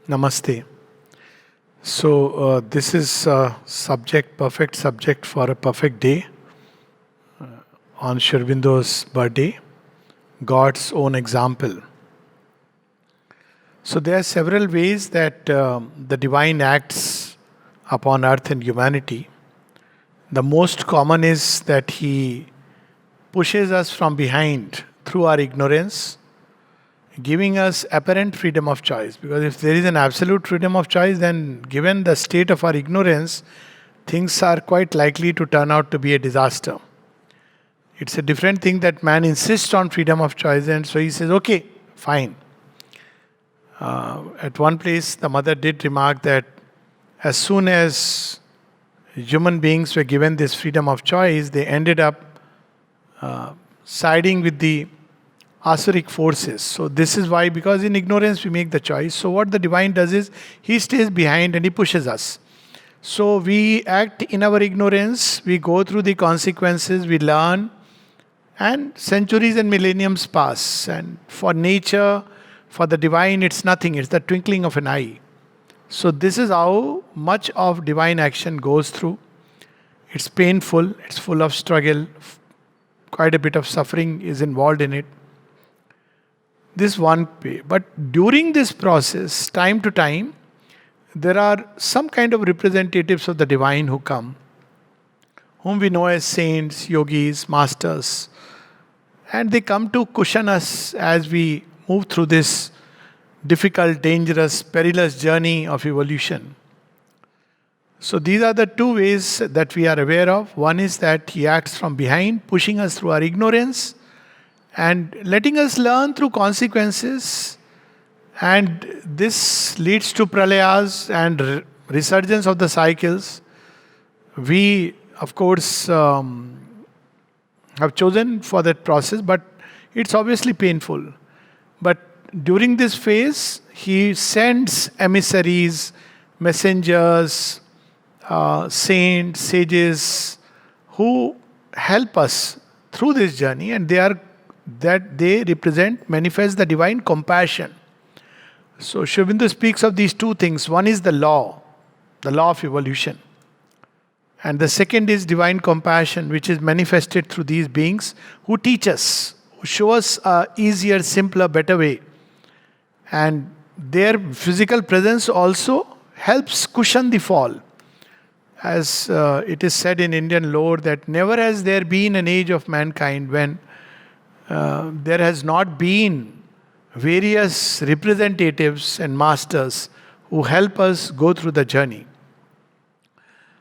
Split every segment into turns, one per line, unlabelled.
Namaste. So this is a perfect subject for a perfect day on Survindos' birthday, God's own example. So there are several ways that the divine acts upon earth and humanity. The most common is that He pushes us from behind through our ignorance, giving us apparent freedom of choice. Because if there is an absolute freedom of choice, then given the state of our ignorance, things are quite likely to turn out to be a disaster. It's a different thing that man insists on freedom of choice, and so he says, okay, fine. At one place, the mother did remark that as soon as human beings were given this freedom of choice, they ended up siding with the Asuric forces. So this is why, because in ignorance we make the choice. So what the divine does is, He stays behind and He pushes us. So we act in our ignorance, we go through the consequences, we learn, and centuries and millenniums pass. And for nature, for the divine, it's nothing, it's the twinkling of an eye. So this is how much of divine action goes through. It's painful, it's full of struggle, quite a bit of suffering is involved in it. This one way. But during this process, time to time, there are some kind of representatives of the divine who come, whom we know as saints, yogis, masters. And they come to cushion us as we move through this difficult, dangerous, perilous journey of evolution. So these are the two ways that we are aware of. One is that He acts from behind, pushing us through our ignorance and letting us learn through consequences. And this leads to pralayas and resurgence of the cycles. We, of course, have chosen for that process, but it's obviously painful. But during this phase, He sends emissaries, messengers, saints, sages, who help us through this journey, and they manifest the divine compassion. So Sri Aurobindo speaks of these two things. One is the law of evolution. And the second is divine compassion, which is manifested through these beings who teach us, who show us a easier, simpler, better way. And their physical presence also helps cushion the fall. As it is said in Indian lore, that never has there been an age of mankind when there has not been various representatives and masters who help us go through the journey.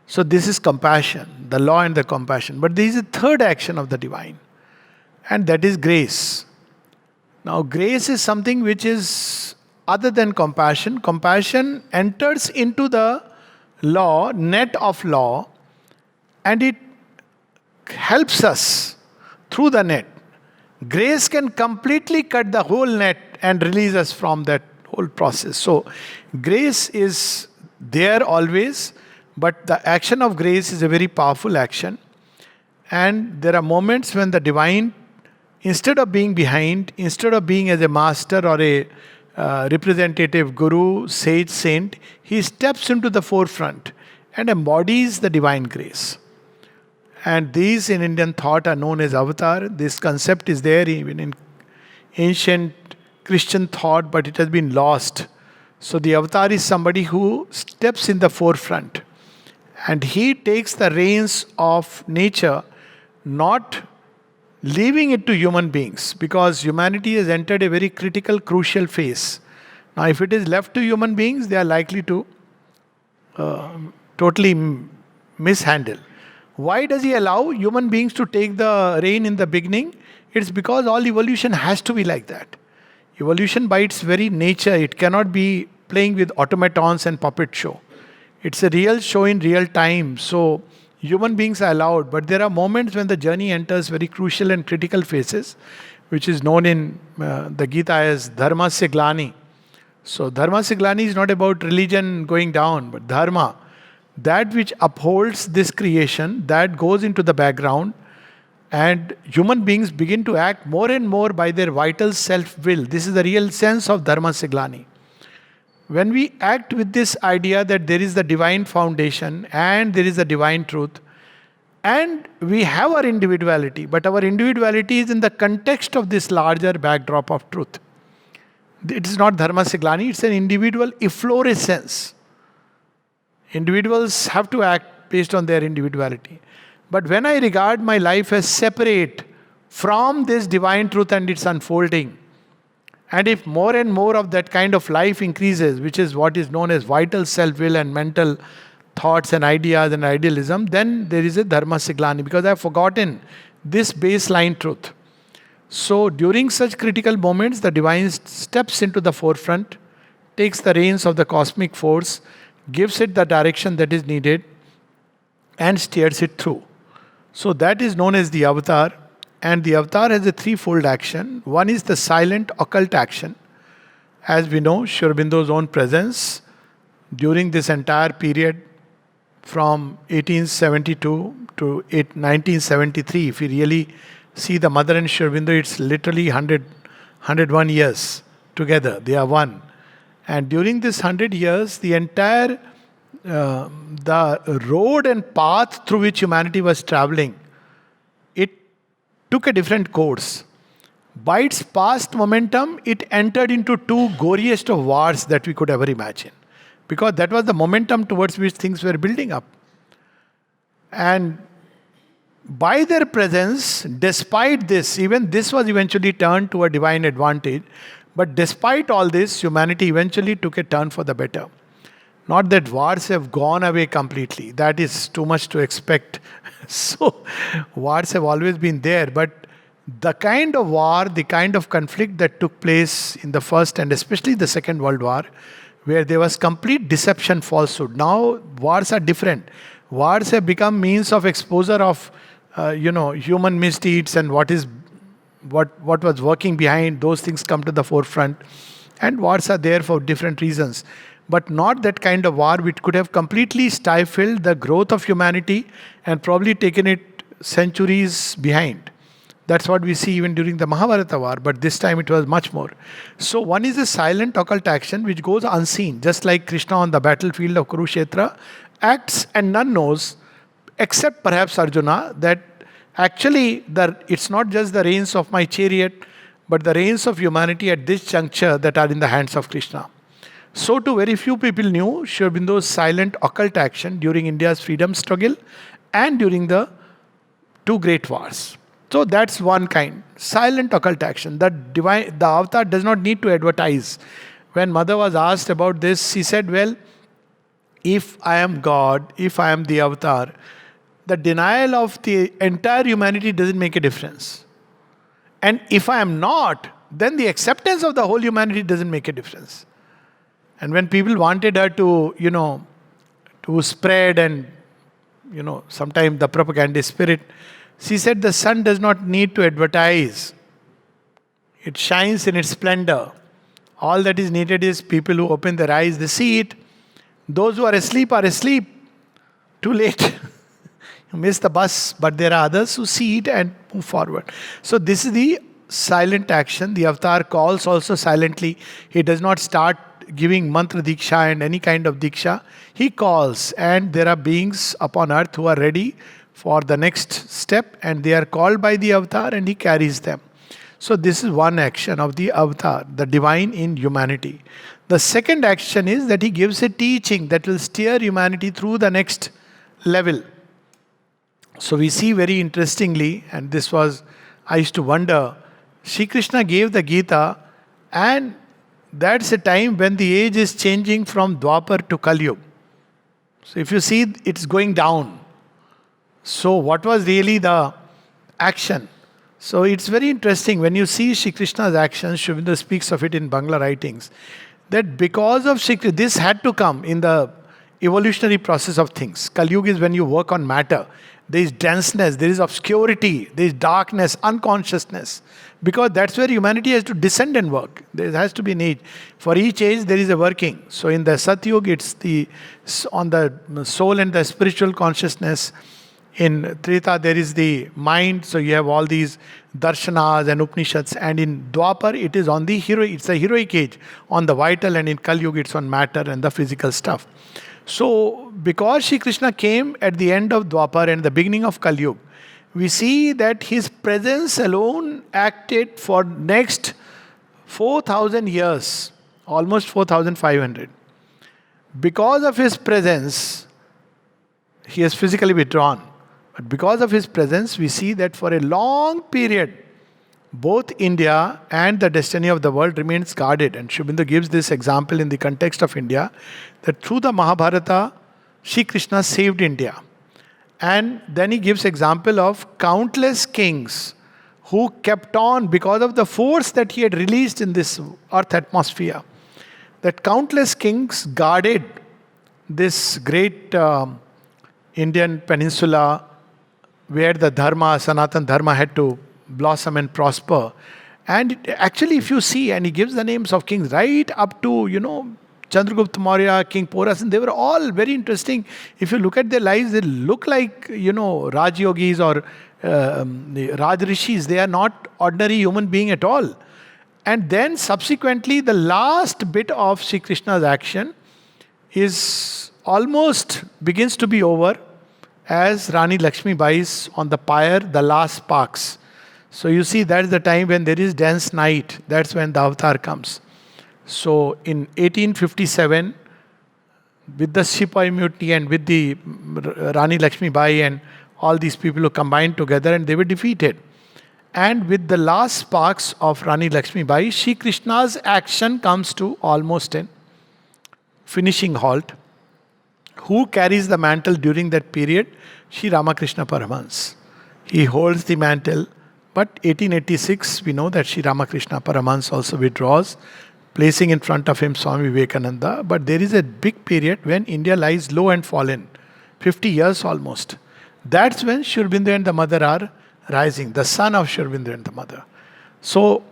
So this is compassion, the law and the compassion. But there is a third action of the divine, and that is grace. Now grace is something which is other than compassion. Compassion enters into the law, net of law, and it helps us through the net. Grace can completely cut the whole net and release us from that whole process. So grace is there always, but the action of grace is a very powerful action. And there are moments when the divine, instead of being behind, instead of being as a master or a representative guru, sage, saint, He steps into the forefront and embodies the divine grace. And these in Indian thought are known as avatar. This concept is there even in ancient Christian thought, but it has been lost. So the avatar is somebody who steps in the forefront, and he takes the reins of nature, not leaving it to human beings, because humanity has entered a very critical, crucial phase. Now, if it is left to human beings, they are likely to totally mishandle. Why does He allow human beings to take the reign in the beginning? It's because all evolution has to be like that. Evolution by its very nature, it cannot be playing with automatons and puppet show. It's a real show in real time. So human beings are allowed, but there are moments when the journey enters very crucial and critical phases, which is known in the Gita as Dharma se glani. So Dharma se glani is not about religion going down, but Dharma, that which upholds this creation, that goes into the background, and human beings begin to act more and more by their vital self-will. This is the real sense of Dharma se glani. when we act with this idea that there is the divine foundation and there is the divine truth, and we have our individuality, but our individuality is in the context of this larger backdrop of truth. It is not dharma siglani, it's an individual efflorescence. Individuals have to act based on their individuality. But when I regard my life as separate from this divine truth and its unfolding, and if more and more of that kind of life increases, which is what is known as vital self-will and mental thoughts and ideas and idealism, then there is a dharma siglani, because I have forgotten this baseline truth. So during such critical moments, the divine steps into the forefront, takes the reins of the cosmic force, gives it the direction that is needed, and steers it through. So that is known as the avatar. And the avatar has a threefold action. One is the silent occult action. As we know, Sri Aurobindo's own presence during this entire period from 1872 to 1973, if we really see the mother and Sri Aurobindo, it's literally 101 years together. They are one. And during this 100 years, the entire the road and path through which humanity was traveling, it took a different course. By its past momentum, it entered into two goriest of wars that we could ever imagine. Because that was the momentum towards which things were building up. And by their presence, despite this, even this was eventually turned to a divine advantage. But despite all this, humanity eventually took a turn for the better. Not that wars have gone away completely. That is too much to expect. So, wars have always been there. But the kind of war, the kind of conflict that took place in the First and especially the Second World War, where there was complete deception, falsehood. Now, wars are different. Wars have become means of exposure of, human misdeeds and what was working behind. Those things come to the forefront. And wars are there for different reasons. But not that kind of war which could have completely stifled the growth of humanity and probably taken it centuries behind. That's what we see even during the Mahabharata war, but this time it was much more. So one is a silent occult action which goes unseen, just like Krishna on the battlefield of Kurukshetra acts and none knows, except perhaps Arjuna, that actually it's not just the reins of my chariot, but the reins of humanity at this juncture that are in the hands of Krishna. So too, very few people knew Sri Aurobindo's silent occult action during India's freedom struggle and during the two great wars. So that's one kind. Silent occult action. The avatar does not need to advertise. When Mother was asked about this, she said, well, if I am God, if I am the avatar, the denial of the entire humanity doesn't make a difference. And if I am not, then the acceptance of the whole humanity doesn't make a difference. And when people wanted her to, to spread and, sometimes the propagandist spirit, she said the sun does not need to advertise. It shines in its splendor. All that is needed is people who open their eyes, they see it. Those who are asleep. Too late. You miss the bus, but there are others who see it and move forward. So this is the silent action. The avatar calls also silently. He does not start giving mantra diksha and any kind of diksha. He calls, and there are beings upon earth who are ready for the next step, and they are called by the avatar and he carries them. So this is one action of the avatar, the divine in humanity. The second action is that he gives a teaching that will steer humanity through the next level. So we see very interestingly, and this was, I used to wonder, Sri Krishna gave the Gita, and that's a time when the age is changing from Dwapar to Kali Yuga. So if you see, it's going down. So what was really the action? So it's very interesting when you see Sri Krishna's actions. Sri Aurobindo speaks of it in Bangla writings, that because of Sri Krishna, this had to come in the evolutionary process of things. Kali Yuga is when you work on matter. There is denseness, there is obscurity, there is darkness, unconsciousness. Because that's where humanity has to descend and work. There has to be an age. For each age there is a working. So in the Satyug, it's on the soul and the spiritual consciousness. In Treta, there is the mind, so you have all these darshanas and Upanishads, and in Dwapar, it is on the heroic, it's a heroic age, on the vital, and in Kali Yuga, it's on matter and the physical stuff. So, because Shri Krishna came at the end of Dwapar and the beginning of Kali Yuga, we see that his presence alone acted for next 4,000 years, almost 4,500. Because of his presence, he has physically withdrawn. But because of his presence, we see that for a long period, both India and the destiny of the world remains guarded. And Sri Aurobindo gives this example in the context of India, that through the Mahabharata, Shri Krishna saved India. And then he gives example of countless kings who kept on because of the force that he had released in this earth atmosphere. That countless kings guarded this great Indian peninsula where the Dharma, Sanatan Dharma, had to blossom and prosper. And actually, if you see, and he gives the names of kings right up to, Chandragupta Maurya, King Porasan, they were all very interesting. If you look at their lives, they look like, Raj Yogis or Raj Rishis. They are not ordinary human being at all. And then subsequently, the last bit of Sri Krishna's action is almost begins to be over as Rani Lakshmi Bai's on the pyre, the last sparks. So you see, that's the time when there is dense night. That's when the avatar comes. So in 1857, with the Sepoy Mutiny and with the Rani Lakshmi Bai and all these people who combined together, and they were defeated. And with the last sparks of Rani Lakshmi Bai, Shri Krishna's action comes to almost an finishing halt. Who carries the mantle during that period? Sri Ramakrishna Paramahans. He holds the mantle, but 1886, we know that Sri Ramakrishna Paramahans also withdraws, placing in front of him Swami Vivekananda. But there is a big period when India lies low and fallen, 50 years almost. That's when Sri Aurobindo and the mother are rising, the son of Sri Aurobindo and the mother. So,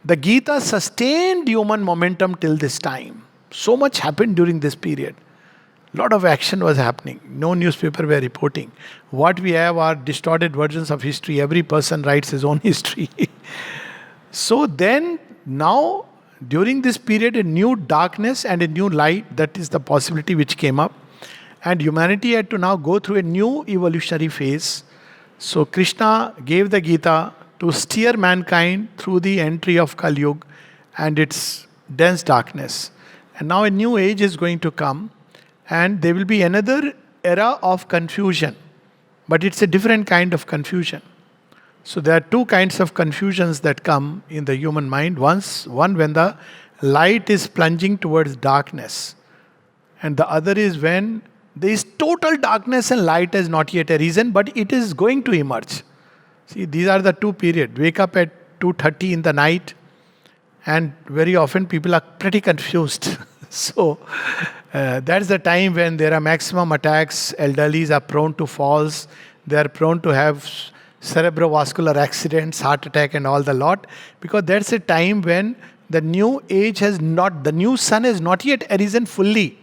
the Gita sustained human momentum till this time. So much happened during this period. Lot of action was happening. No newspaper were reporting. What we have are distorted versions of history. Every person writes his own history. So then, now, during this period, a new darkness and a new light, that is the possibility which came up. And humanity had to now go through a new evolutionary phase. So Krishna gave the Gita to steer mankind through the entry of Kali Yuga and its dense darkness. And now a new age is going to come. And there will be another era of confusion. But it's a different kind of confusion. So there are two kinds of confusions that come in the human mind. One when the light is plunging towards darkness. And the other is when there is total darkness and light has not yet arisen, but it is going to emerge. See, these are the two periods. Wake up at 2:30 in the night, and very often people are pretty confused. So, that's the time when there are maximum attacks. Elderlies are prone to falls. They are prone to have cerebrovascular accidents, heart attack and all the lot. Because that's a time when the new age the new sun has not yet arisen fully.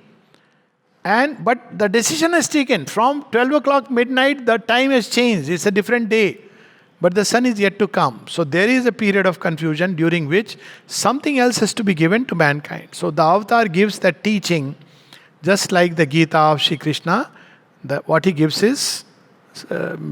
But the decision has taken. From 12 o'clock midnight, the time has changed. It's a different day. But the sun is yet to come. So there is a period of confusion during which something else has to be given to mankind. So the avatar gives that teaching, just like the Gita of Shri Krishna. What he gives is,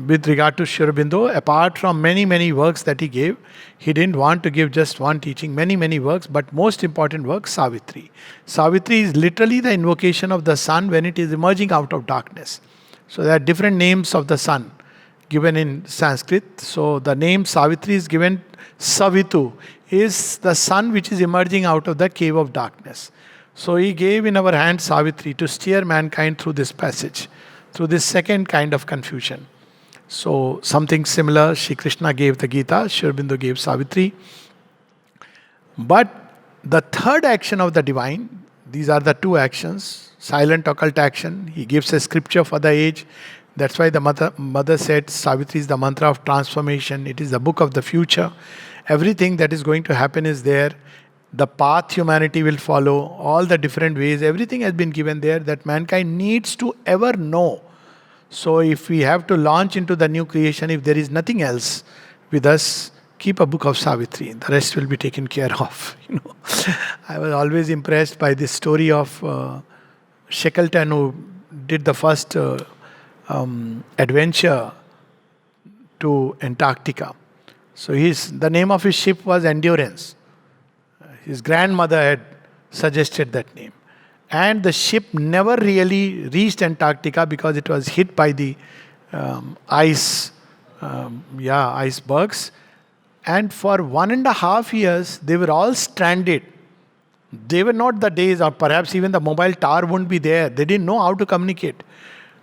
with regard to Sri Aurobindo, apart from many, many works that he gave, he didn't want to give just one teaching, many, many works, but most important work, Savitri. Savitri is literally the invocation of the sun when it is emerging out of darkness. So there are different names of the sun given in Sanskrit. So the name Savitri is given, Savitu, is the sun which is emerging out of the cave of darkness. So he gave in our hands Savitri to steer mankind through this passage, through this second kind of confusion. So something similar, Shri Krishna gave the Gita, Sri Aurobindo gave Savitri. But the third action of the divine, these are the two actions, silent occult action. He gives a scripture for the age. That's why the mother said Savitri is the mantra of transformation. It is the book of the future. Everything that is going to happen is there. The path humanity will follow, all the different ways, everything has been given there that mankind needs to ever know. So if we have to launch into the new creation, if there is nothing else with us, keep a book of Savitri. The rest will be taken care of. I was always impressed by this story of Shackleton, who did the first adventure to Antarctica. So the name of his ship was Endurance. His grandmother had suggested that name. And the ship never really reached Antarctica because it was hit by the icebergs. And for 1.5 years, they were all stranded. They were not the days, or perhaps even the mobile tower wouldn't be there. They didn't know how to communicate.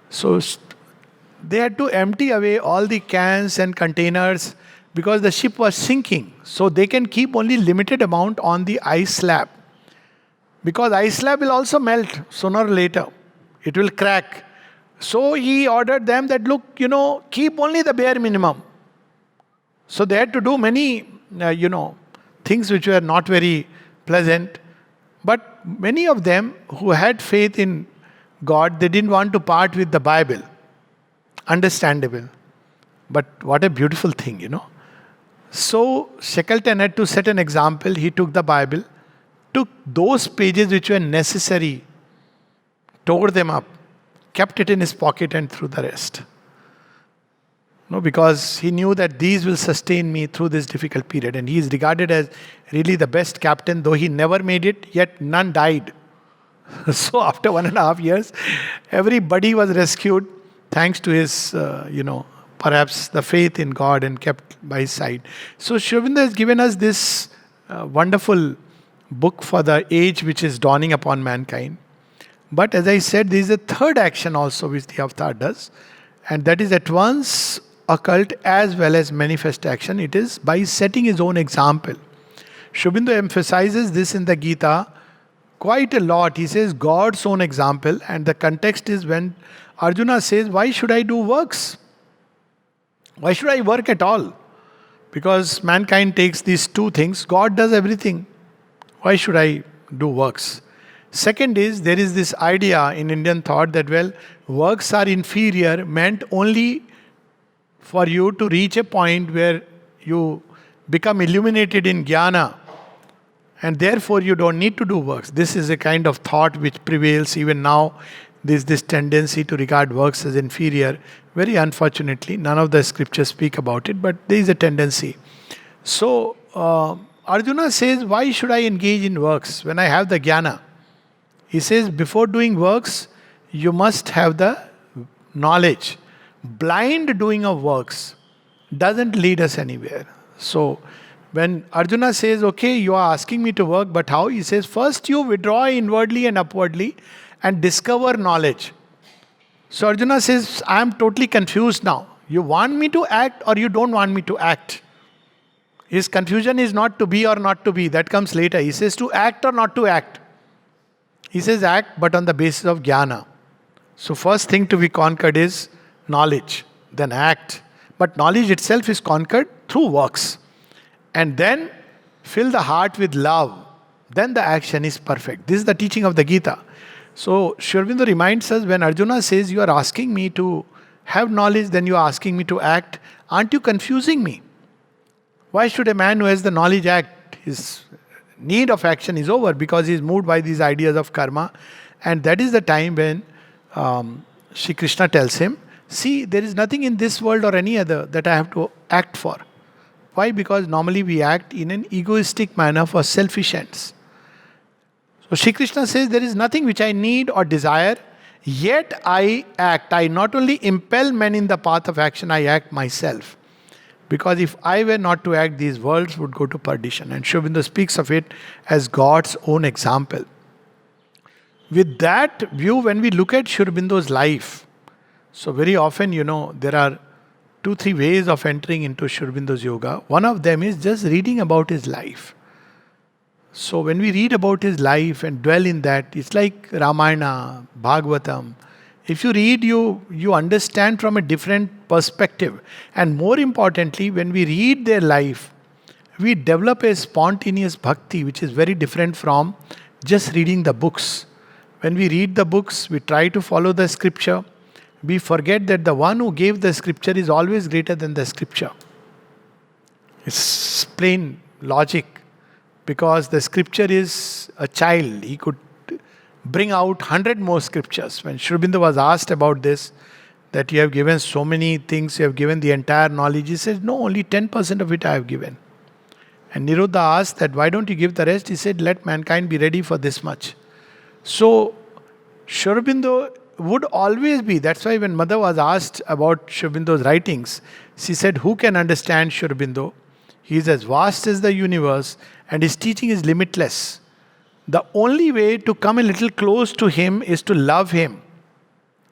So they had to empty away all the cans and containers because the ship was sinking. So they can keep only limited amount on the ice slab. Because ice slab will also melt sooner or later. It will crack. So he ordered them that, look, keep only the bare minimum. So they had to do many, things which were not very pleasant. But many of them who had faith in God, they didn't want to part with the Bible. Understandable. But what a beautiful thing. So Shackleton had to set an example. He took the Bible, took those pages which were necessary, tore them up, kept it in his pocket and threw the rest. Because he knew that these will sustain me through this difficult period. And he is regarded as really the best captain, though he never made it, yet none died. So after 1.5 years, everybody was rescued thanks to his, perhaps the faith in God and kept by his side. So Sri Aurobindo has given us this wonderful book for the age which is dawning upon mankind. But as I said, there is a third action also which the avatar does. And that is at once occult as well as manifest action. It is by setting his own example. Sri Aurobindo emphasizes this in the Gita quite a lot. He says God's own example, and the context is when Arjuna says, why should I do works? Why should I work at all? Because mankind takes these two things. God does everything. Why should I do works? Second is, there is this idea in Indian thought that, works are inferior, meant only for you to reach a point where you become illuminated in jnana, and therefore you don't need to do works. This is a kind of thought which prevails even now. There's this tendency to regard works as inferior. Very unfortunately, none of the scriptures speak about it, but there is a tendency. So, Arjuna says, why should I engage in works when I have the jnana? He says, before doing works, you must have the knowledge. Blind doing of works doesn't lead us anywhere. So, when Arjuna says, okay, you are asking me to work, but how? He says, first you withdraw inwardly and upwardly and discover knowledge. So Arjuna says, I am totally confused now. You want me to act or you don't want me to act? His confusion is not to be or not to be. That comes later. He says to act or not to act. He says act, but on the basis of jnana. So first thing to be conquered is knowledge, then act. But knowledge itself is conquered through works. And then fill the heart with love. Then the action is perfect. This is the teaching of the Gita. So Sri Aurobindo reminds us, when Arjuna says, you are asking me to have knowledge, then you are asking me to act. Aren't you confusing me? Why should a man who has the knowledge act? His need of action is over because he is moved by these ideas of karma. And that is the time when Shri Krishna tells him, see, there is nothing in this world or any other that I have to act for. Why? Because normally we act in an egoistic manner for selfish ends. So Shri Krishna says, there is nothing which I need or desire, yet I act. I not only impel men in the path of action, I act myself. Because if I were not to act, these worlds would go to perdition. And Sri Aurobindo speaks of it as God's own example. With that view, when we look at Sri Aurobindo's life, so very often, there are 2-3 ways of entering into Sri Aurobindo's yoga. One of them is just reading about his life. So when we read about his life and dwell in that, it's like Ramayana, Bhagavatam. If you read, you understand from a different perspective. And more importantly, when we read their life, we develop a spontaneous bhakti, which is very different from just reading the books. When we read the books, we try to follow the scripture. we forget that the one who gave the scripture is always greater than the scripture. It's plain logic. Because the scripture is a child. He could bring out 100 more scriptures. When Sri Aurobindo was asked about this, that you have given so many things, you have given the entire knowledge, he said, no, only 10% of it I have given. And Nirodha asked that, why don't you give the rest? He said, let mankind be ready for this much. So, Sri Aurobindo would always be, that's why when Mother was asked about Sri Aurobindo's writings, she said, who can understand Sri Aurobindo? He is as vast as the universe and his teaching is limitless. The only way to come a little close to him is to love him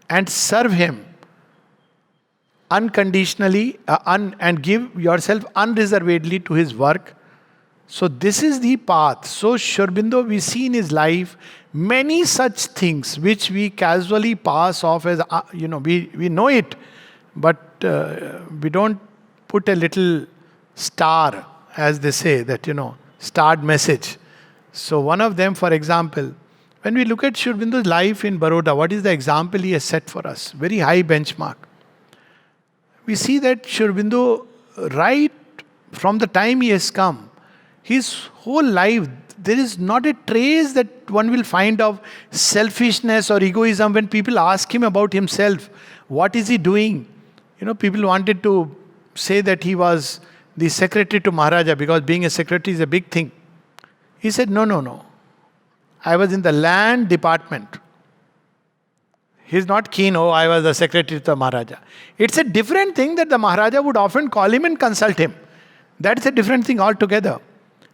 and serve him unconditionally and give yourself unreservedly to his work. So this is the path. So Sri Aurobindo, we see in his life many such things which we casually pass off as, we know it, but we don't put a little star, as they say, that, starred message. So one of them, for example, when we look at Sri Aurobindo's life in Baroda, what is the example he has set for us? Very high benchmark. We see that Sri Aurobindo, right from the time he has come, his whole life, there is not a trace that one will find of selfishness or egoism. When people ask him about himself, what is he doing? People wanted to say that he was the secretary to Maharaja, because being a secretary is a big thing. He said, no. I was in the land department. He's not keen, I was the secretary to the Maharaja. It's a different thing that the Maharaja would often call him and consult him. That's a different thing altogether.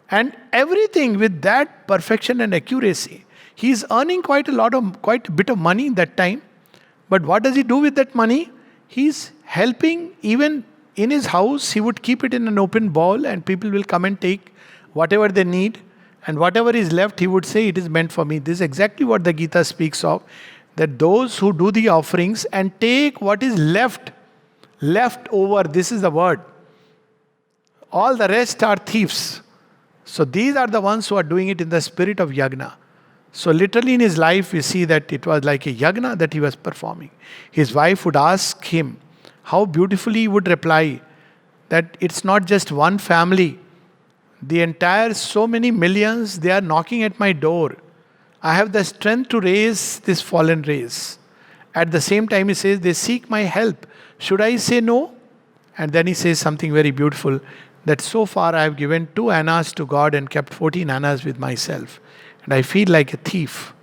And everything with that perfection and accuracy. He's earning quite a bit of money in that time. But what does he do with that money? He's helping. Even in his house, he would keep it in an open bowl and people will come and take whatever they need. And whatever is left, he would say, it is meant for me. This is exactly what the Gita speaks of. That those who do the offerings and take what is left over, this is the word. All the rest are thieves. So these are the ones who are doing it in the spirit of yagna. So literally in his life, we see that it was like a yagna that he was performing. His wife would ask him, how beautifully he would reply that it's not just one family. The entire so many millions, they are knocking at my door. I have the strength to raise this fallen race. At the same time, he says, they seek my help. Should I say no? And then he says something very beautiful, that so far I have given 2 annas to God and kept 14 annas with myself. And I feel like a thief.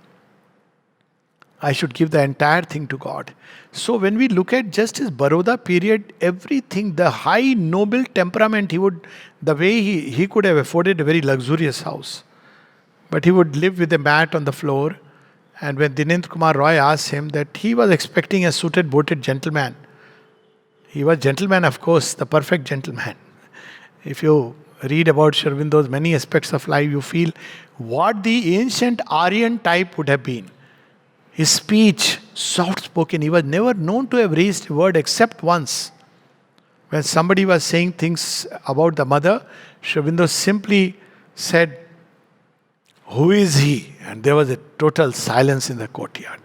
I should give the entire thing to God. So when we look at just his Baroda period, everything, the high noble temperament, the way he could have afforded a very luxurious house. But he would live with a mat on the floor. And when Dinendra Kumar Roy asked him that he was expecting a suited, booted gentleman. He was gentleman, of course, the perfect gentleman. If you read about Sri Aurobindo's many aspects of life, you feel what the ancient Aryan type would have been. His speech, soft-spoken. He was never known to have raised a word except once. When somebody was saying things about the mother, Sri Aurobindo simply said, who is he? And there was a total silence in the courtyard.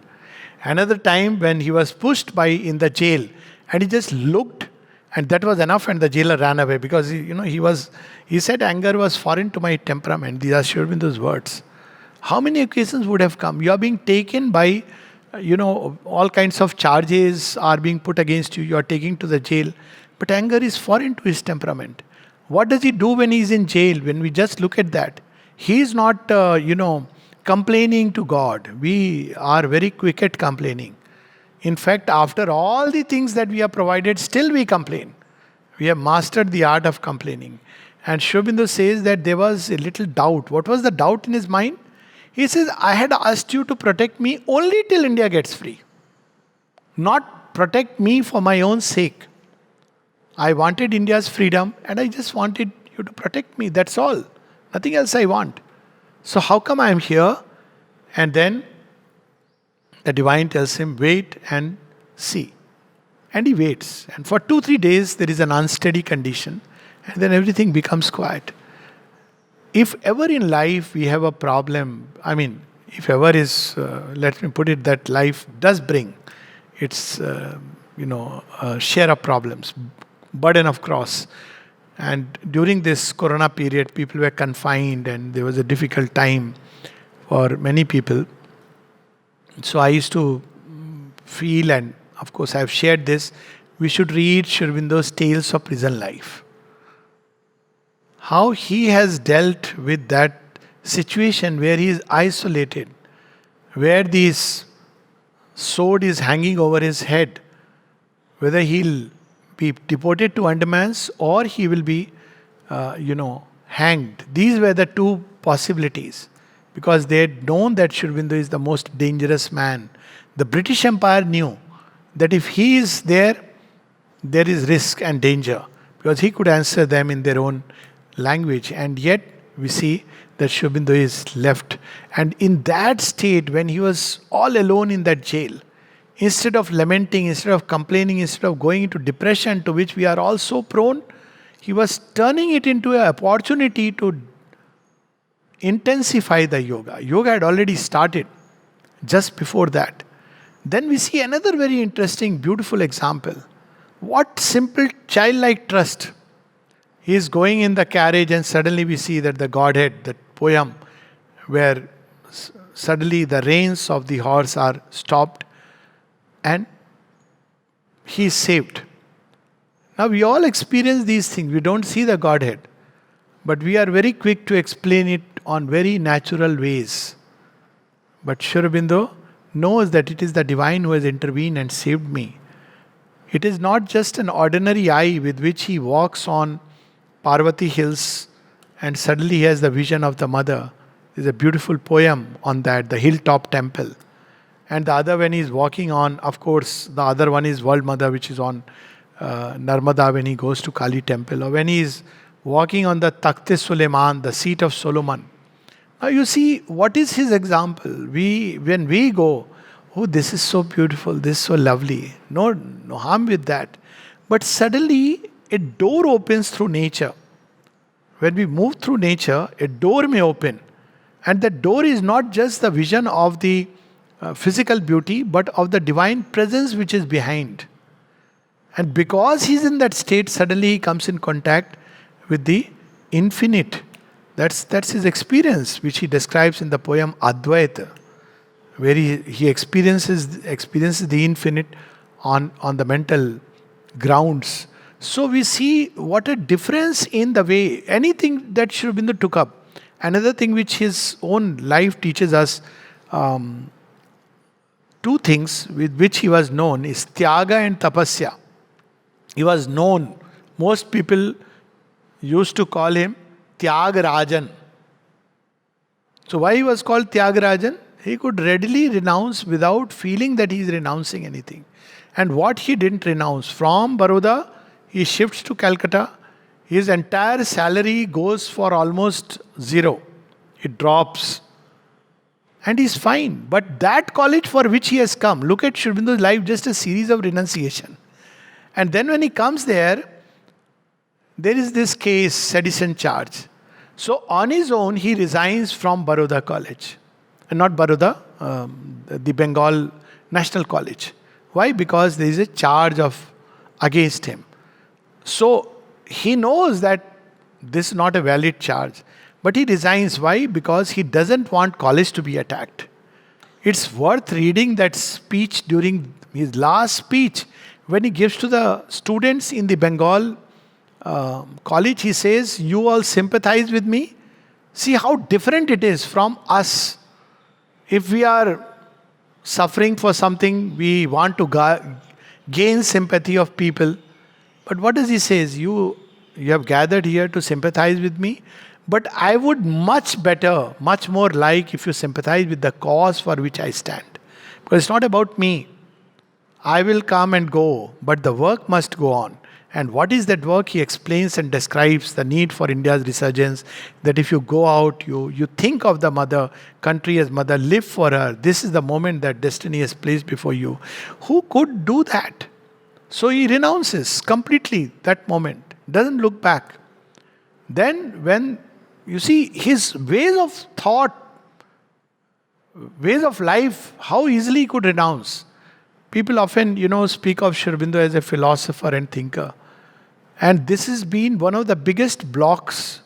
Another time when he was pushed in the jail, and he just looked, and that was enough, and the jailer ran away because he said anger was foreign to my temperament. These are Sri Aurobindo's words. How many occasions would have come? You are being taken by, all kinds of charges are being put against you. You are taken to the jail. But anger is foreign to his temperament. What does he do when he is in jail? When we just look at that, he is not, complaining to God. We are very quick at complaining. In fact, after all the things that we are provided, still we complain. We have mastered the art of complaining. And Sri Aurobindo says that there was a little doubt. What was the doubt in his mind? He says, I had asked you to protect me only till India gets free. Not protect me for my own sake. I wanted India's freedom and I just wanted you to protect me. That's all. Nothing else I want. So how come I am here? And then the divine tells him, wait and see. And he waits. And for 2-3 days there is an unsteady condition. And then everything becomes quiet. If ever in life we have a problem, if ever is, let me put it, that life does bring, its share of problems, burden of cross. And during this corona period, people were confined and there was a difficult time for many people. So I used to feel, and of course I've shared this, we should read Survindo's Tales of Prison Life. How he has dealt with that situation where he is isolated, where this sword is hanging over his head, whether he'll be deported to Andamans or he will be, hanged. These were the two possibilities because they had known that Survindo is the most dangerous man. The British Empire knew that if he is there, there is risk and danger because he could answer them in their own language. And yet we see that Survindo is left. And in that state, when he was all alone in that jail, instead of lamenting, instead of complaining, instead of going into depression to which we are all so prone, he was turning it into an opportunity to intensify the yoga. Yoga had already started just before that. Then we see another very interesting, beautiful example. What simple childlike trust. He is going in the carriage and suddenly we see that the Godhead, that poem where suddenly the reins of the horse are stopped and he is saved. Now we all experience these things. We don't see the Godhead, but we are very quick to explain it on very natural ways. But Sri Aurobindo knows that it is the divine who has intervened and saved me. It is not just an ordinary eye with which he walks on Parvati hills and suddenly he has the vision of the mother. There's a beautiful poem on that, the hilltop temple. And the other when he is walking on, of course, the other one is World Mother, which is on Narmada when he goes to Kali temple. Or when he is walking on the Takhte Suleiman, the seat of Solomon. Now you see, what is his example? When we go, oh, this is so beautiful, this is so lovely. No harm with that. But suddenly, a door opens through nature. When we move through nature, a door may open. And that door is not just the vision of the physical beauty, but of the divine presence which is behind. And because he's in that state, suddenly he comes in contact with the infinite. That's his experience, which he describes in the poem Advaita, where he experiences the infinite on the mental grounds. So we see what a difference in the way, anything that Sri Aurobindo took up. Another thing which his own life teaches us, two things with which he was known is Tyaga and Tapasya. He was known, most people used to call him Tyagarajan. So why he was called Tyagarajan? He could readily renounce without feeling that he is renouncing anything. And what he didn't renounce, from Baroda, he shifts to Calcutta. His entire salary goes for almost zero. It drops. And he's fine. But that college for which he has come, look at Sri Aurobindo's life, just a series of renunciation. And then when he comes there is this case, sedition charge. So on his own, he resigns from Baroda College. And not Baroda, the Bengal National College. Why? Because there is a charge against him. So he knows that this is not a valid charge. But he resigns. Why? Because he doesn't want college to be attacked. It's worth reading that speech during his last speech when he gives to the students in the Bengal college. He says, you all sympathize with me. See how different it is from us. If we are suffering for something, we want to gain sympathy of people. But what does he say? You have gathered here to sympathize with me. But I would much more like if you sympathize with the cause for which I stand. Because it's not about me. I will come and go, but the work must go on. And what is that work? He explains and describes the need for India's resurgence. That if you go out, you think of the mother, country as mother, live for her. This is the moment that destiny has placed before you. Who could do that? So he renounces completely that moment. Doesn't look back. Then when you see his ways of thought, ways of life, how easily he could renounce. People often, speak of Sri Aurobindo as a philosopher and thinker. And this has been one of the biggest blocks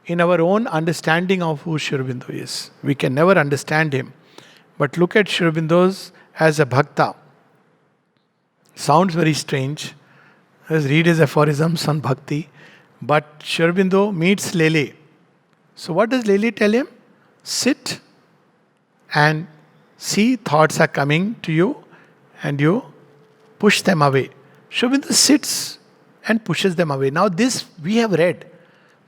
in our own understanding of who Sri Aurobindo is. We can never understand him. But look at Sri Aurobindo as a bhakta. Sounds very strange. Let's read his aphorisms on bhakti. But Sri Aurobindo meets Lele. So what does Lele tell him? Sit and see thoughts are coming to you and you push them away. Sri Aurobindo sits and pushes them away. Now this we have read.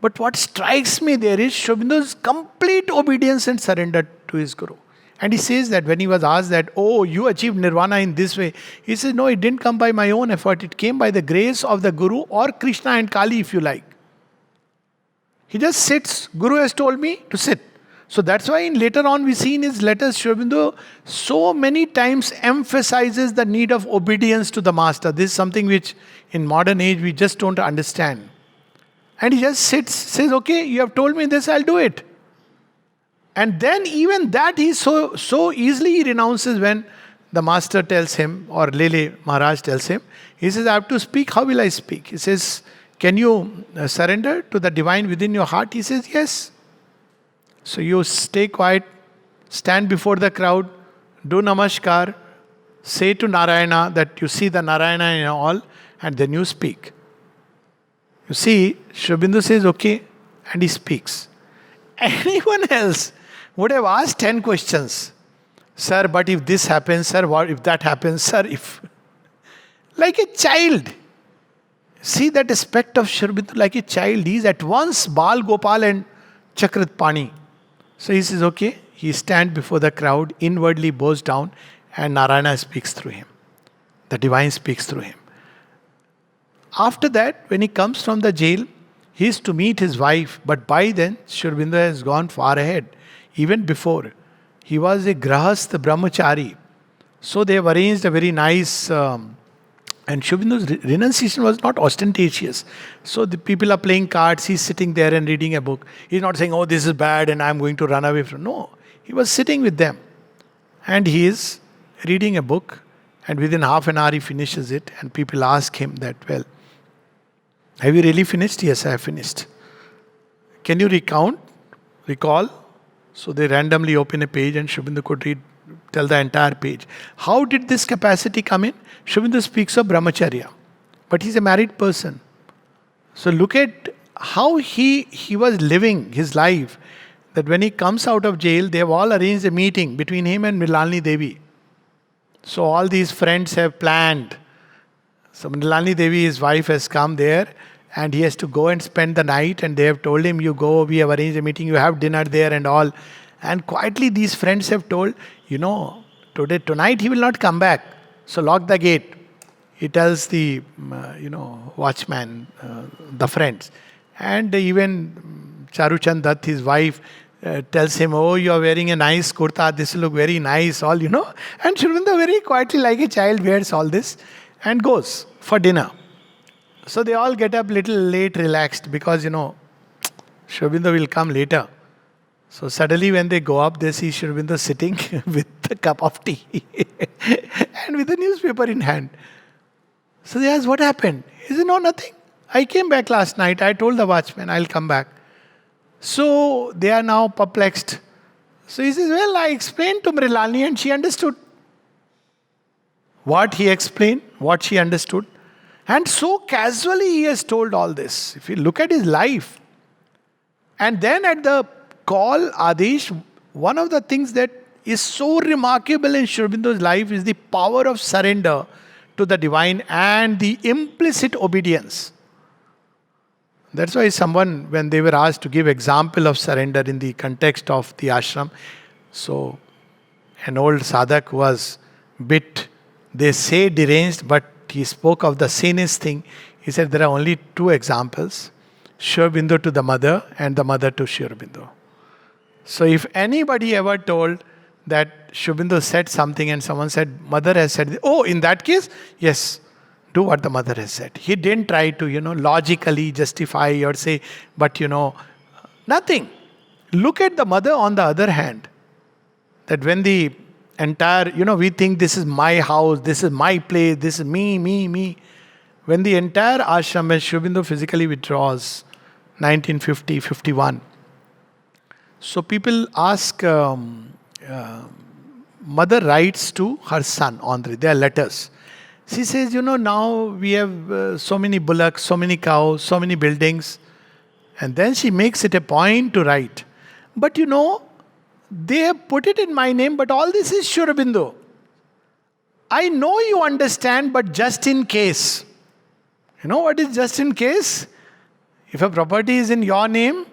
But what strikes me there is Sri Aurobindo's complete obedience and surrender to his Guru. And he says that when he was asked that, oh, you achieved nirvana in this way. He says, no, it didn't come by my own effort. It came by the grace of the Guru or Krishna and Kali, if you like. He just sits. Guru has told me to sit. So that's why later on we see in his letters, Sri Aurobindo so many times emphasizes the need of obedience to the master. This is something which in modern age we just don't understand. And he just sits, says, okay, you have told me this, I'll do it. And then even that he so easily he renounces when the master tells him, or Lele Maharaj tells him, he says, I have to speak, how will I speak? He says, can you surrender to the divine within your heart? He says, yes. So you stay quiet, stand before the crowd, do namaskar, say to Narayana that you see the Narayana in all, and then you speak. You see, Sri Aurobindo says, okay, and he speaks. Anyone else would have asked 10 questions. Sir, but if this happens, sir, what if that happens, sir, if... Like a child. See that aspect of Sri Aurobindo like a child. He is at once Bal Gopal and Chakrat Pani. So he says, okay, he stands before the crowd, inwardly bows down, and Narayana speaks through him. The divine speaks through him. After that, when he comes from the jail, he is to meet his wife, but by then, Sri Aurobindo has gone far ahead. Even before, he was a grahast brahmachari. So they have arranged a very nice, and Sri Aurobindo's renunciation was not ostentatious. So the people are playing cards, he's sitting there and reading a book. He's not saying, oh, this is bad and I'm going to run away from. No, he was sitting with them. And he is reading a book, and within half an hour he finishes it, and people ask him that, well, have you really finished? Yes, I have finished. Can you recall? So they randomly open a page and Sri Aurobindo could tell the entire page. How did this capacity come in? Sri Aurobindo speaks of brahmacharya, but he's a married person. So look at how he was living his life. That when he comes out of jail, they have all arranged a meeting between him and Mrilalini Devi. So all these friends have planned. So Mrilalini Devi, his wife, has come there and he has to go and spend the night, and they have told him, you go, we have arranged a meeting, you have dinner there and all. And quietly these friends have told, tonight he will not come back. So lock the gate. He tells the, watchman, the friends. And even Charuchand Dutt, his wife, tells him, oh, you are wearing a nice kurta, this will look very nice, all. And Sri Aurobindo very quietly like a child wears all this and goes for dinner. So they all get up little late, relaxed, because, Sri Aurobindo will come later. So suddenly when they go up, they see Sri Aurobindo sitting with a cup of tea and with a newspaper in hand. So they ask, what happened? He said, no, nothing. I came back last night. I told the watchman, I'll come back. So they are now perplexed. So he says, well, I explained to Mrilalini and she understood. What he explained, what she understood. And so casually he has told all this. If you look at his life. And then at the call, Adesh, one of the things that is so remarkable in Sri Aurobindo's life is the power of surrender to the divine and the implicit obedience. That's why someone, when they were asked to give example of surrender in the context of the ashram, so an old sadhak was bit, they say deranged, but he spoke of the sanest thing. He said there are only two examples, Sri Aurobindo to the mother and the mother to Sri Aurobindo. So if anybody ever told that Sri Aurobindo said something and someone said, mother has said, oh, in that case, yes, do what the mother has said. He didn't try to, logically justify or say, but nothing. Look at the mother on the other hand. That when the entire, we think this is my house, this is my place, this is me, me, me. When the entire ashram, when Sri Aurobindo physically withdraws, 1950-51, so people ask, mother writes to her son, Andre, they are letters. She says, now we have so many bullocks, so many cows, so many buildings. And then she makes it a point to write. But they have put it in my name, but all this is Sri Aurobindo. I know you understand, but just in case. You know what is just in case? If a property is in your name,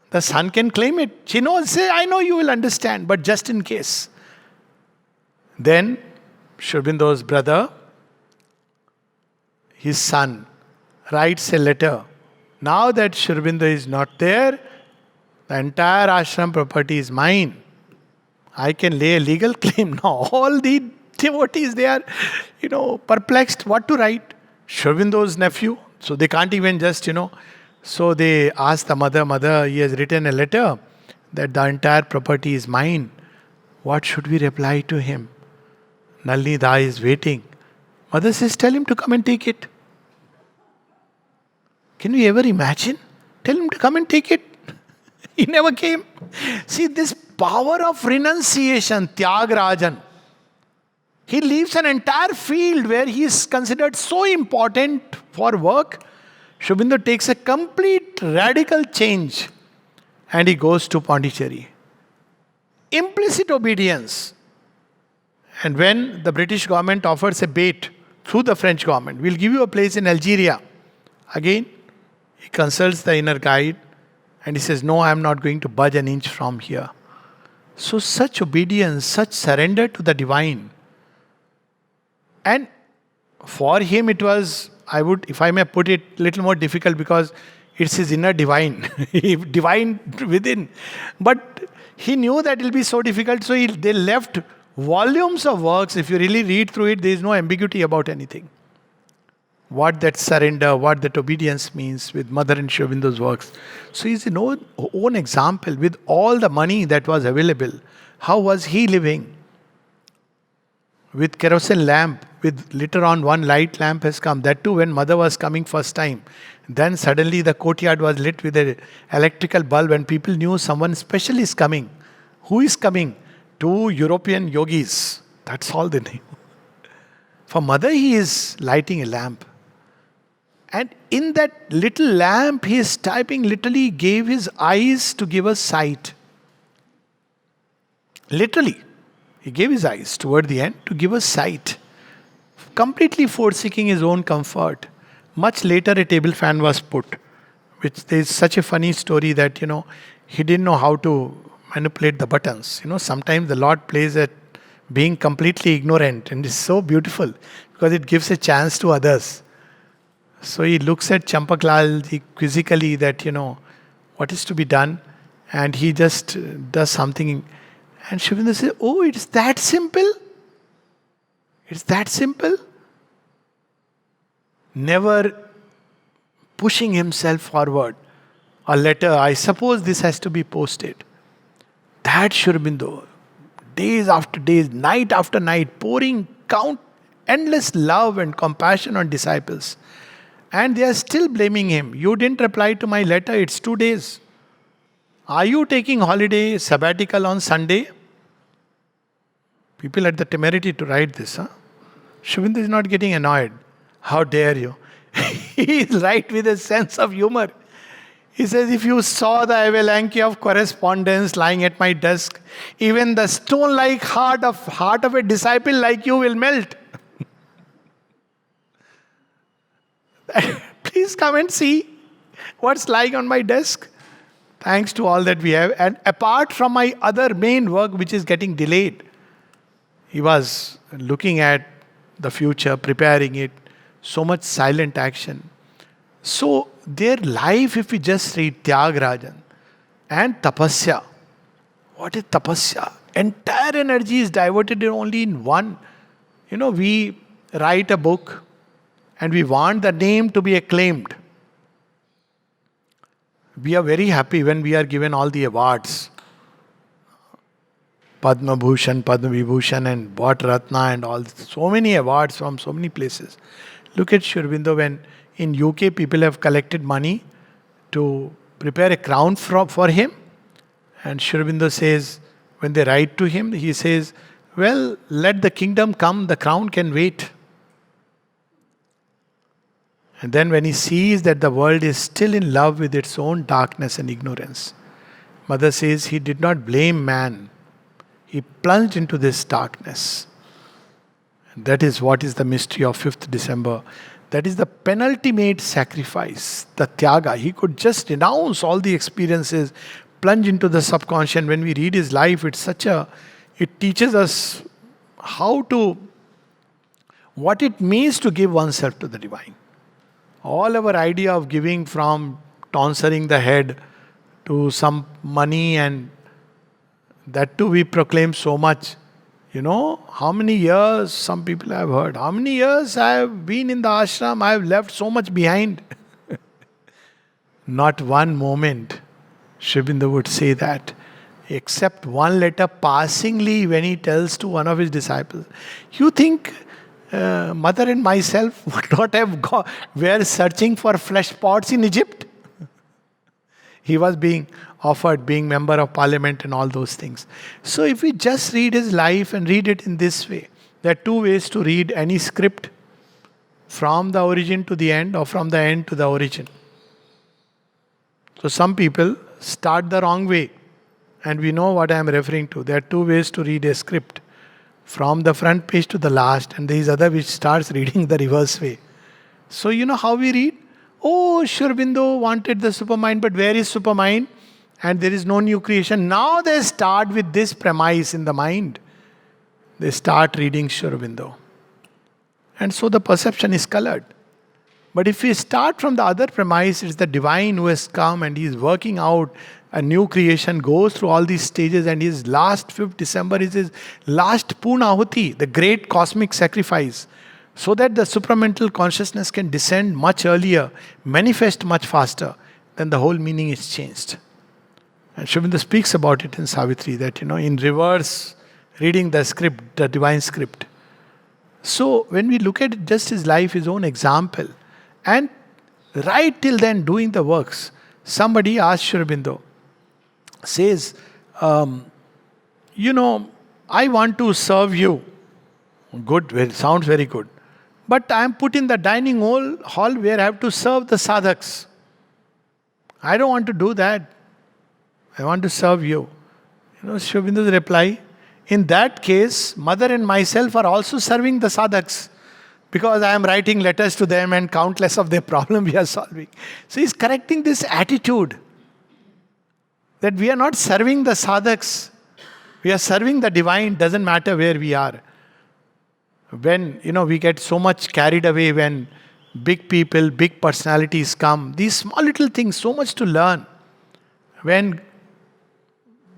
the son can claim it. She knows, say, I know you will understand, but just in case. Then, Sri Aurobindo's brother, his son, writes a letter. Now that Sri Aurobindo is not there, the entire ashram property is mine. I can lay a legal claim now. All the devotees, they are, perplexed what to write. Sri Aurobindo's nephew, so they can't even just, So they ask the mother, he has written a letter that the entire property is mine. What should we reply to him? Nalini Da is waiting. Mother says, tell him to come and take it. Can we ever imagine? Tell him to come and take it. He never came. See this power of renunciation, Tyagarajan. He leaves an entire field where he is considered so important for work. Sri Aurobindo takes a complete radical change and he goes to Pondicherry. Implicit obedience. And when the British government offers a bait through the French government, we'll give you a place in Algeria. Again, he consults the inner guide and he says, no, I am not going to budge an inch from here. So such obedience, such surrender to the divine. And for him it was, I would, if I may put it, a little more difficult because it's his inner divine, divine within. But he knew that it will be so difficult, so they left volumes of works. If you really read through it, there is no ambiguity about anything. What that surrender, what that obedience means with Mother and Sri Aurobindo's works. So he's his own example with all the money that was available. How was he living? With kerosene lamp, with later on one light lamp has come. That too when Mother was coming first time. Then suddenly the courtyard was lit with an electrical bulb and people knew someone special is coming. Who is coming? 2 European yogis. That's all they knew. For Mother he is lighting a lamp. And in that little lamp he is typing, literally gave his eyes to give us sight. Literally. He gave his eyes toward the end to give us sight. Completely forsaking his own comfort. Much later a table fan was put. Which there is such a funny story that, he didn't know how to manipulate the buttons. Sometimes the Lord plays at being completely ignorant. And it's so beautiful because it gives a chance to others. So he looks at Champaklal quizzically that, what is to be done. And he just does something. And Sri Aurobindo says, oh, it's that simple? It's that simple? Never pushing himself forward. A letter, I suppose this has to be posted. That Sri Aurobindo, days after days, night after night, pouring endless love and compassion on disciples. And they are still blaming him. You didn't reply to my letter, it's 2 days. Are you taking holiday, sabbatical on Sunday? People had the temerity to write this. Sri Aurobindo is not getting annoyed. How dare you? He is right with a sense of humor. He says, if you saw the avalanche of correspondence lying at my desk, even the stone-like heart of a disciple like you will melt. Please come and see what's lying on my desk. Thanks to all that we have. And apart from my other main work which is getting delayed, he was looking at the future, preparing it, so much silent action. So their life, if we just read Tyagarajan and Tapasya, what is Tapasya? Entire energy is diverted only in one. We write a book and we want the name to be acclaimed. We are very happy when we are given all the awards. Padma Bhushan, Padma Vibhushan, and what Ratna and all. So many awards from so many places. Look at Sri Aurobindo when in UK people have collected money to prepare a crown for him. And Sri Aurobindo says, when they write to him, he says, well, let the kingdom come, the crown can wait. And then when he sees that the world is still in love with its own darkness and ignorance, Mother says he did not blame man. He plunged into this darkness. And that is what is the mystery of 5th December. That is the penultimate sacrifice, the Tyaga. He could just renounce all the experiences, plunge into the subconscious. When we read his life, it teaches us what it means to give oneself to the divine. All our idea of giving, from tonsuring the head to some money, and that too we proclaim so much. How many years, some people have heard, how many years I have been in the ashram, I have left so much behind. Not one moment, Sri Aurobindo would say that, except one letter passingly when he tells to one of his disciples. You think Mother and myself would not have were searching for flesh pots in Egypt? He was being offered, being member of parliament and all those things. So if we just read his life and read it in this way, there are two ways to read any script: from the origin to the end, or from the end to the origin. So some people start the wrong way, and we know what I am referring to. There are two ways to read a script: from the front page to the last, and there is other which starts reading the reverse way. So you know how we read? Oh, Sri Aurobindo wanted the supermind, but where is supermind? And there is no new creation. Now they start with this premise in the mind. They start reading Sri Aurobindo. And so the perception is colored. But if we start from the other premise, it's the divine who has come and he is working out a new creation, goes through all these stages, and his last 5th December is his last Purnahuti, the great cosmic sacrifice, so that the supramental consciousness can descend much earlier, manifest much faster, then the whole meaning is changed. And Sri Aurobindo speaks about it in Savitri, that in reverse, reading the script, the divine script. So when we look at just his life, his own example, and right till then doing the works, somebody asked Sri Aurobindo, says, I want to serve you. Good, sounds very good. But I am put in the dining hall where I have to serve the sadhaks. I don't want to do that. I want to serve you. Sri Aurobindo's reply, in that case, Mother and myself are also serving the sadhaks, because I am writing letters to them and countless of their problems we are solving. So he's correcting this attitude that we are not serving the sadhaks. We are serving the divine, doesn't matter where we are. When, we get so much carried away when big people, big personalities come. These small little things, so much to learn. When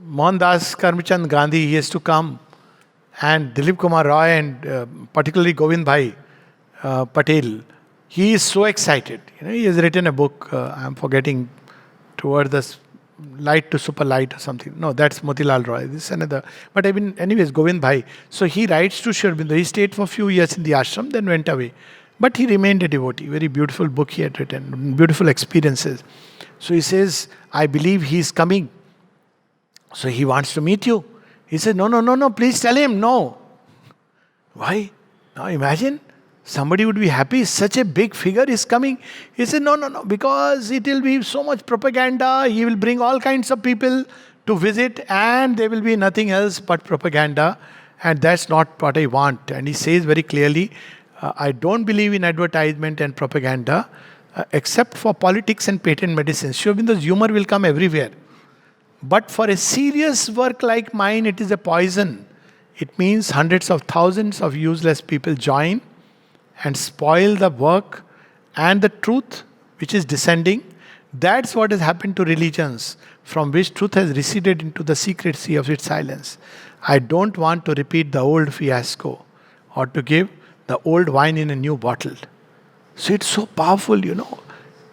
Mohandas Karamchand Gandhi, he has to come, and Dilip Kumar Roy, and particularly Govind Bhai Patel, he is so excited. He has written a book, I am forgetting, toward the light to super light or something. No, that's Motilal Roy. This is another. But anyways, Govind Bhai. So he writes to Sri Aurobindo. He stayed for a few years in the ashram, then went away. But he remained a devotee. Very beautiful book he had written, beautiful experiences. So he says, I believe he is coming. So he wants to meet you. He said, no, please tell him, no. Why? Now imagine, somebody would be happy, such a big figure is coming. He said, no, because it will be so much propaganda. He will bring all kinds of people to visit, and there will be nothing else but propaganda. And that's not what I want. And he says very clearly, I don't believe in advertisement and propaganda, except for politics and patent medicines. Sri Aurobindo's humor will come everywhere. But for a serious work like mine, it is a poison. It means hundreds of thousands of useless people join and spoil the work and the truth which is descending. That's what has happened to religions, from which truth has receded into the secret sea of its silence. I don't want to repeat the old fiasco or to give the old wine in a new bottle. So it's so powerful,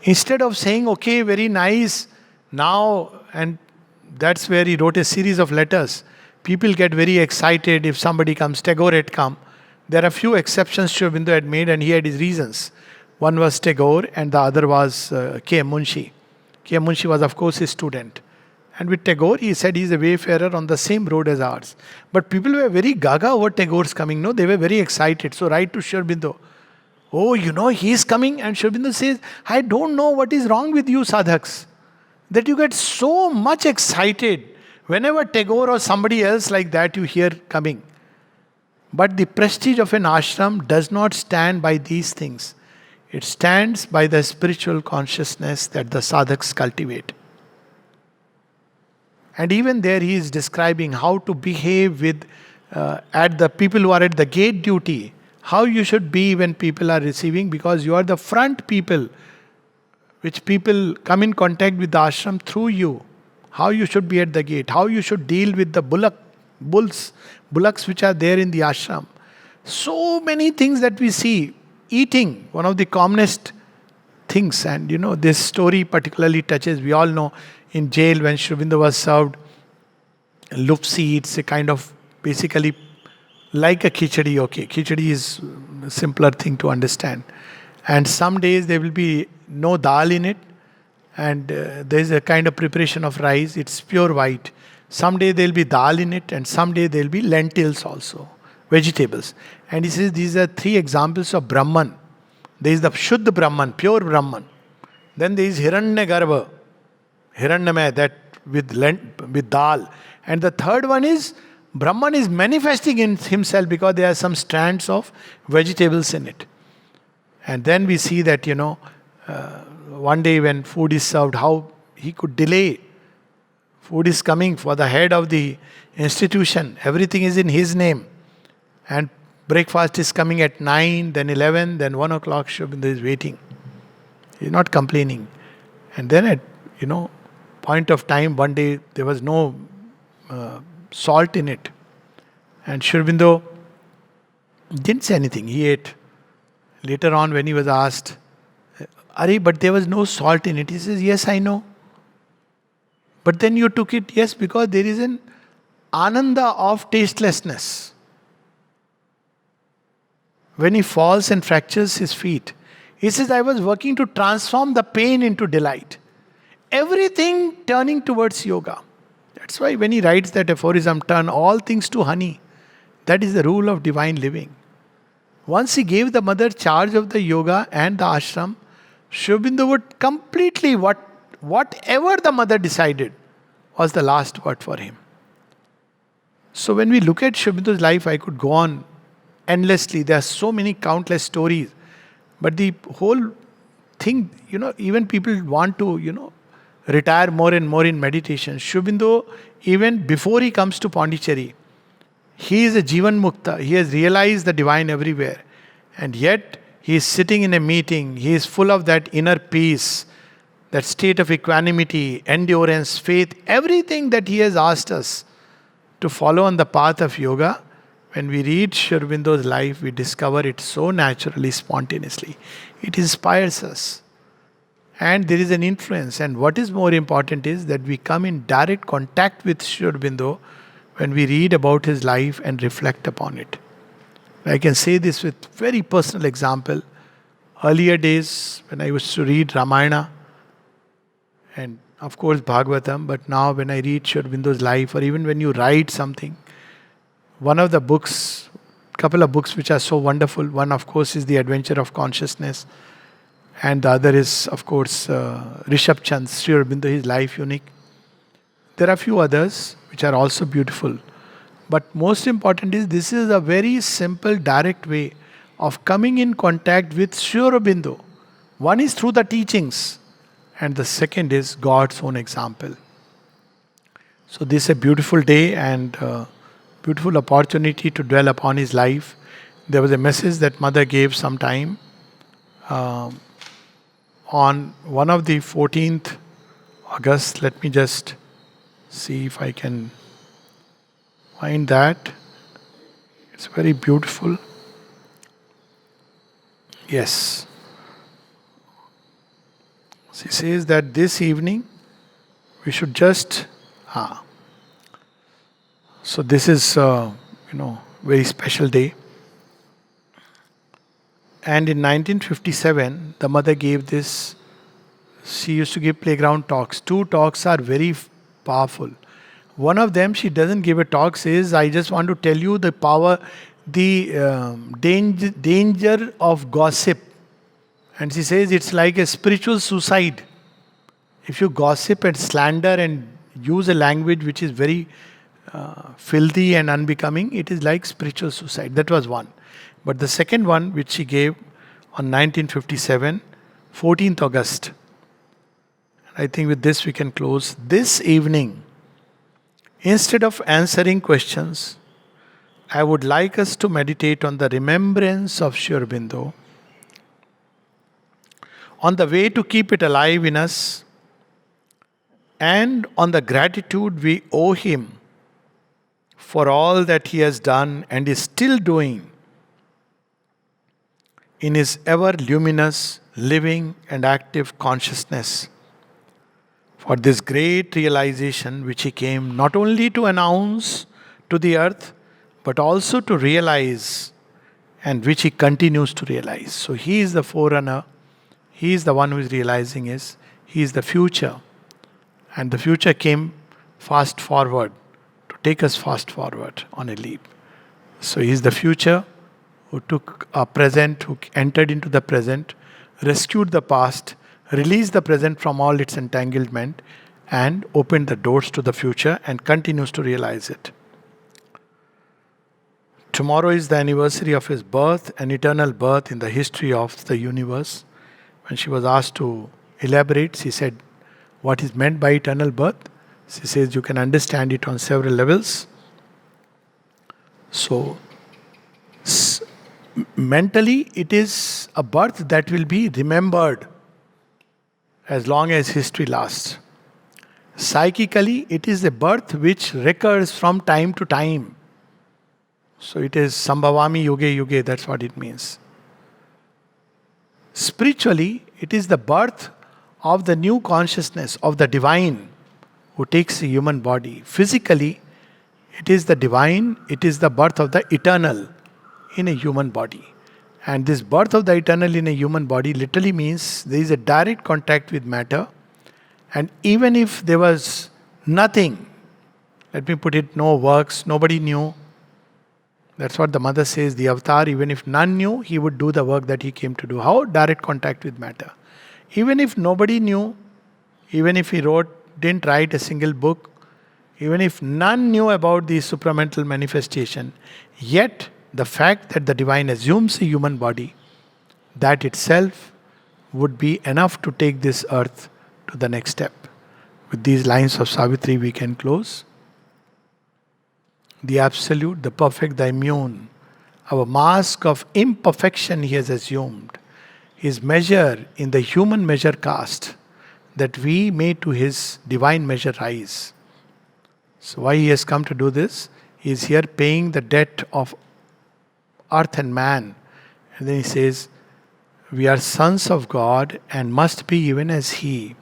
Instead of saying, okay, very nice, now, and that's where he wrote a series of letters. People get very excited if somebody comes. Tagore had come. There are few exceptions Sri Aurobindo had made, and he had his reasons. One was Tagore, and the other was K.M. Munshi. K.M. Munshi was, of course, his student. And with Tagore, he said he's a wayfarer on the same road as ours. But people were very gaga over Tagore's coming. No, they were very excited. So write to Sri Aurobindo. Oh, he's coming. And Sri Aurobindo says, I don't know what is wrong with you sadhaks, that you get so much excited whenever Tagore or somebody else like that you hear coming. But the prestige of an ashram does not stand by these things. It stands by the spiritual consciousness that the sadhaks cultivate. And even there he is describing how to behave with at the people who are at the gate duty, how you should be when people are receiving, because you are the front people, which people come in contact with the ashram through you. How you should be at the gate, how you should deal with the bullocks which are there in the ashram. So many things that we see. Eating, one of the commonest things, and this story particularly touches, we all know, in jail when Sri Aurobindo was served lupsi, it's a kind of basically like a khichdi. Okay, khichdi is a simpler thing to understand. And some days there will be no dal in it, and there is a kind of preparation of rice, it's pure white. Some day there will be dal in it, and some day there will be lentils also, vegetables. And he says these are three examples of Brahman. There is the Shuddha Brahman, pure Brahman. Then there is Hiranyagarbha, Hiranyamaya, that with dal. And the third one is Brahman is manifesting in himself because there are some strands of vegetables in it. And then we see that, one day when food is served, how he could delay. Food is coming for the head of the institution. Everything is in his name. And breakfast is coming at 9, then 11, then 1 o'clock. Sri Aurobindo is waiting. He's not complaining. And then at, point of time, one day, there was no salt in it. And Sri Aurobindo didn't say anything. He ate. Later on, when he was asked, Ari, but there was no salt in it. He says, yes, I know. But then you took it, yes, because there is an ananda of tastelessness. When he falls and fractures his feet, he says, I was working to transform the pain into delight. Everything turning towards yoga. That's why when he writes that aphorism, turn all things to honey, that is the rule of divine living. Once he gave the mother charge of the yoga and the ashram, Sri Aurobindo would completely, whatever the mother decided was the last word for him. So when we look at Sri Aurobindo's life, I could go on endlessly. There are so many countless stories. But the whole thing, even people want to, retire more and more in meditation. Sri Aurobindo, even before he comes to Pondicherry, he is a Jivan Mukta. He has realized the divine everywhere. And yet, he is sitting in a meeting. He is full of that inner peace, that state of equanimity, endurance, faith, everything that he has asked us to follow on the path of yoga. When we read Sri Aurobindo's life, we discover it so naturally, spontaneously. It inspires us. And there is an influence. And what is more important is that we come in direct contact with Sri Aurobindo when we read about his life and reflect upon it. I can say this with very personal example. Earlier days, when I used to read Ramayana, and of course Bhagavatam, but now when I read Sri Aurobindo's life, or even when you write something, one of the books, couple of books which are so wonderful, one of course is The Adventure of Consciousness, and the other is of course Rishabh Chand's Sri Aurobindo, His Life Unique. There are a few others which are also beautiful. But most important is, this is a very simple, direct way of coming in contact with Sri Aurobindo. One is through the teachings, and the second is God's own example. So this is a beautiful day and beautiful opportunity to dwell upon his life. There was a message that Mother gave sometime on one of the 14th August. Let me just see if I can find that. It's very beautiful. Yes. She says that this evening we should just So this is, very special day. And in 1957, the mother gave this. She used to give playground talks. Two talks are very powerful. One of them, she doesn't give a talk, says, I just want to tell you the power, the danger of gossip. And she says it's like a spiritual suicide. If you gossip and slander and use a language which is very filthy and unbecoming, it is like spiritual suicide. That was one. But the second one, which she gave on 1957, 14th August. I think with this we can close. This evening, instead of answering questions, I would like us to meditate on the remembrance of Sri Aurobindo, on the way to keep it alive in us, and on the gratitude we owe him for all that he has done and is still doing in his ever luminous, living, and active consciousness. For this great realization which he came not only to announce to the earth, but also to realize, and which he continues to realize. So he is the forerunner, he is the one who is realizing it, he is the future. And the future came fast forward, to take us fast forward on a leap. So he is the future who took our present, who entered into the present, rescued the past, released the present from all its entanglement, and opened the doors to the future and continues to realize it. Tomorrow is the anniversary of his birth, an eternal birth in the history of the universe. When she was asked to elaborate, she said, what is meant by eternal birth? She says you can understand it on several levels. So, mentally, it is a birth that will be remembered as long as history lasts. Psychically, it is a birth which recurs from time to time. So it is Sambhavami Yuge Yuge, that's what it means. Spiritually, it is the birth of the new consciousness of the divine who takes a human body. Physically, it is the divine, it is the birth of the eternal in a human body. And this birth of the eternal in a human body literally means there is a direct contact with matter. And even if there was nothing, let me put it, no works, nobody knew. That's what the mother says, the avatar, even if none knew, he would do the work that he came to do. How? Direct contact with matter. Even if nobody knew, even if he didn't write a single book, even if none knew about the supramental manifestation, yet the fact that the divine assumes a human body, that itself would be enough to take this earth to the next step. With these lines of Savitri we can close. The absolute, the perfect, the immune, our mask of imperfection he has assumed, his measure in the human measure cast, that we may to his divine measure rise. So why he has come to do this? He is here paying the debt of earth and man. And then he says, we are sons of God and must be even as he.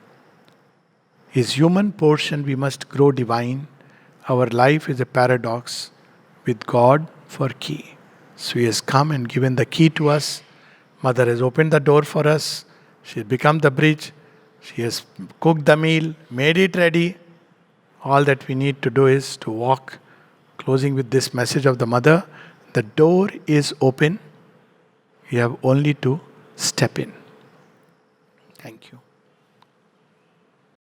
His human portion we must grow divine. Our life is a paradox with God for key. So he has come and given the key to us. Mother has opened the door for us. She has become the bridge. She has cooked the meal, made it ready. All that we need to do is to walk. Closing with this message of the mother, the door is open. You have only to step in. Thank you.